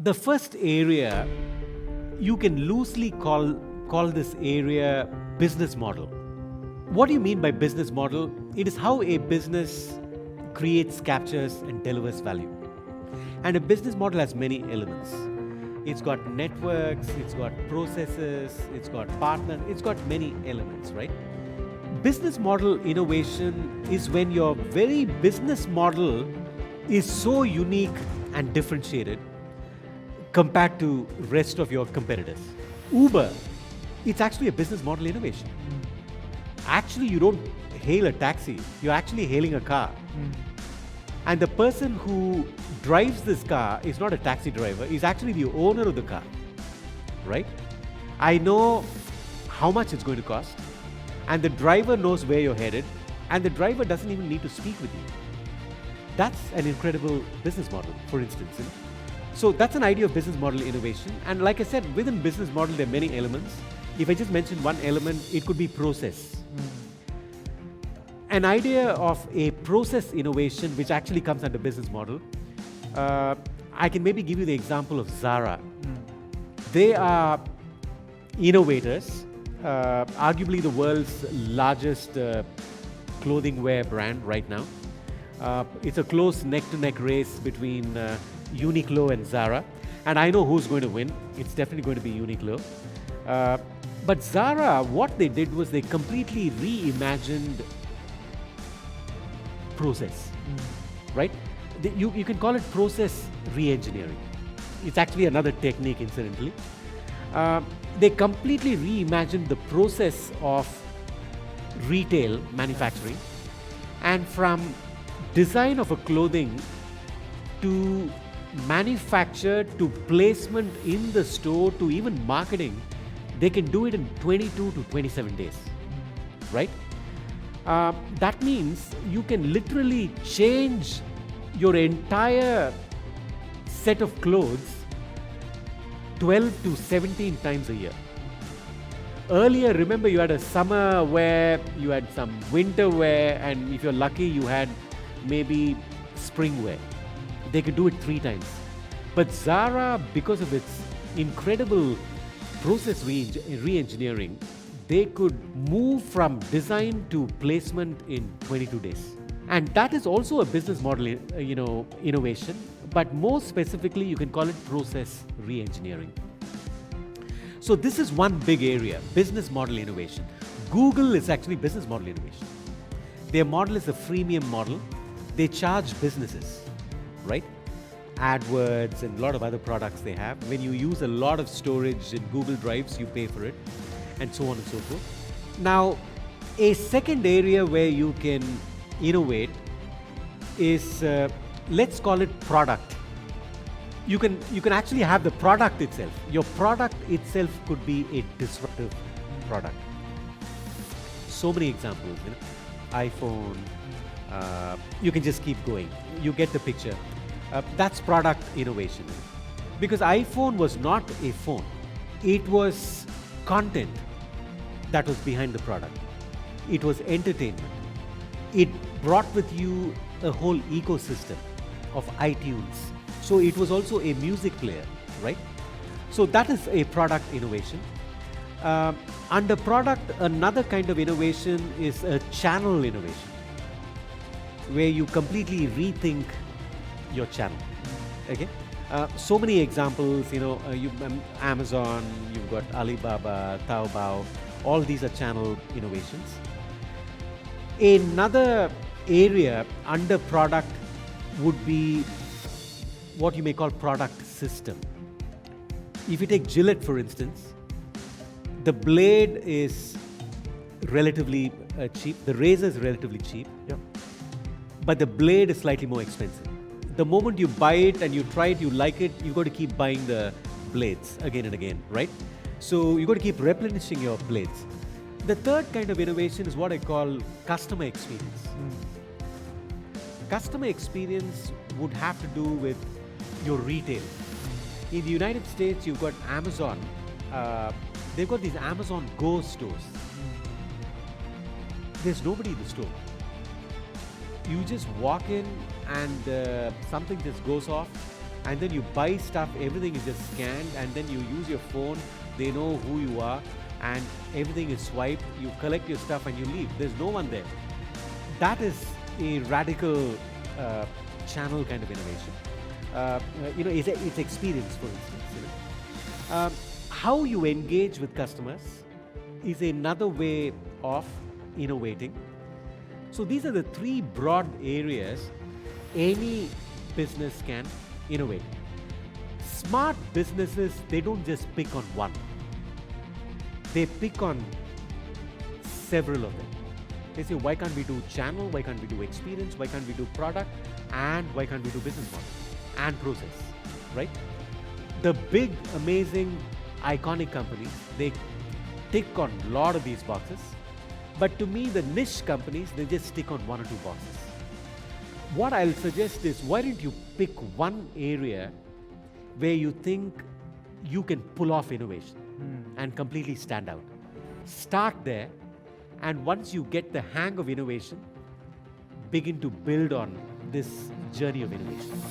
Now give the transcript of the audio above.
The first area, you can loosely call this area business model. What do you mean by business model? It is how a business creates, captures, and delivers value. And a business model has many elements. It's got networks, it's got processes, it's got partners, it's got many elements, right? Business model innovation is when your very business model is so unique and differentiated compared to rest of your competitors. Uber, it's actually a business model innovation. Actually, you don't hail a taxi, you're actually hailing a car. And the person who drives this car is not a taxi driver, he's actually the owner of the car, right? I know how much it's going to cost, and the driver knows where you're headed, and the driver doesn't even need to speak with you. That's an incredible business model, for instance. So that's an idea of business model innovation. And like I said, within business model, there are many elements. If I just mention one element, it could be process. An idea of a process innovation, which actually comes under business model, I can maybe give you the example of Zara. They are innovators, arguably the world's largest clothing wear brand right now. It's a close neck-to-neck race between Uniqlo and Zara, and I know who's going to win. It's definitely going to be Uniqlo. But Zara, what they did was they completely reimagined process, right? You can call it process re-engineering. It's actually another technique, incidentally. They completely reimagined the process of retail manufacturing, and from design of a clothing to manufacture to placement in the store to even marketing, they can do it in 22 to 27 days, right? That means you can literally change your entire set of clothes 12 to 17 times a year. Earlier, remember, you had a summer wear, you had some winter wear, and if you're lucky, you had maybe spring wear. They could do it 3 times. But Zara, because of its incredible process re-engineering, they could move from design to placement in 22 days. And that is also a business model, innovation, but more specifically, you can call it process re-engineering. So this is one big area, business model innovation. Google is actually business model innovation. Their model is a freemium model. They charge businesses, right? AdWords and a lot of other products they have. When you use a lot of storage in Google Drives, you pay for it, and so on and so forth. Now, a second area where you can innovate is, let's call it product. You can actually have the product itself. Your product itself could be a disruptive product. So many examples, iPhone, you can just keep going. You get the picture. That's product innovation. Because iPhone was not a phone. It was content that was behind the product. It was entertainment. It brought with you a whole ecosystem of iTunes. So it was also a music player, right? So that is a product innovation. Under product, another kind of innovation is a channel innovation, where you completely rethink your channel. Okay, so many examples. Amazon, you've got Alibaba, Taobao. All these are channel innovations. Another area under product would be what you may call product system. If you take Gillette, for instance, the blade is relatively cheap. The razor is relatively cheap, but the blade is slightly more expensive. The moment you buy it and you try it, you like it, you've got to keep buying the blades again and again, right? So you've got to keep replenishing your blades. The third kind of innovation is what I call customer experience. Customer experience would have to do with your retail. In the United States, you've got Amazon. They've got these Amazon Go stores. There's nobody in the store. You just walk in and something just goes off. and then you buy stuff, everything is just scanned, and then you use your phone, they know who you are, and everything is swiped, you collect your stuff and you leave. There's no one there. That is a radical channel kind of innovation. It's experience, for instance. How you engage with customers is another way of innovating. So these are the three broad areas any business can innovate. Smart businesses, they don't just pick on one. They pick on several of them. They say, why can't we do channel? Why can't we do experience? Why can't we do product? And why can't we do business model and process, right? The big, amazing, iconic companies, they tick on a lot of these boxes. But to me, the niche companies, they just stick on one or two boxes. What I'll suggest is, why don't you pick one area where you think you can pull off innovation and completely stand out. Start there, and once you get the hang of innovation, begin to build on this journey of innovation.